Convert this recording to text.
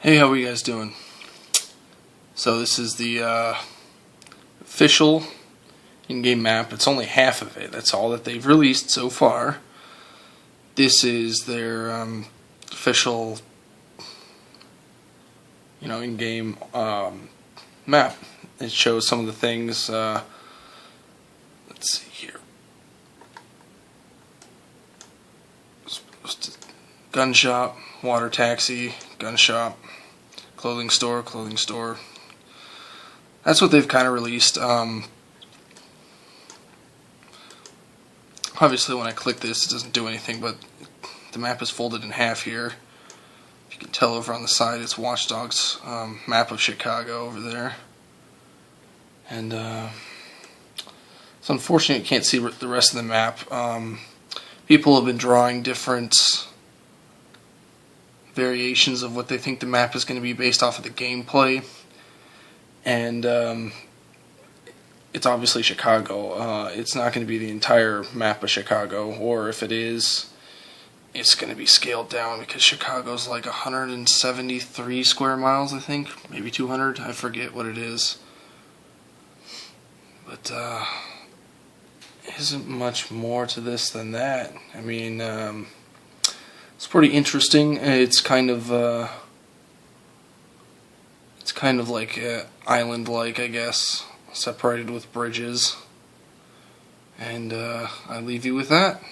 Hey, how are you guys doing? So this is the official in-game map. It's only half of it. That's all that they've released so far. This is their official, in-game map. It shows some of the things. Let's see here. Gun shop, water taxi, gun shop, clothing store. That's what they've kind of released. Obviously when I click this it doesn't do anything, but the map is folded in half here. If you can tell over on the side, it's Watch Dogs map of Chicago over there. And it's unfortunate you can't see the rest of the map. People have been drawing different variations of what they think the map is going to be based off of the gameplay, and it's obviously Chicago. It's not going to be the entire map of Chicago, or if it is, it's going to be scaled down because Chicago's like 173 square miles, I think, maybe 200, I forget what it is, but isn't much more to this than that. I mean, it's pretty interesting. It's kind of like island-like, I guess, separated with bridges. And I leave you with that.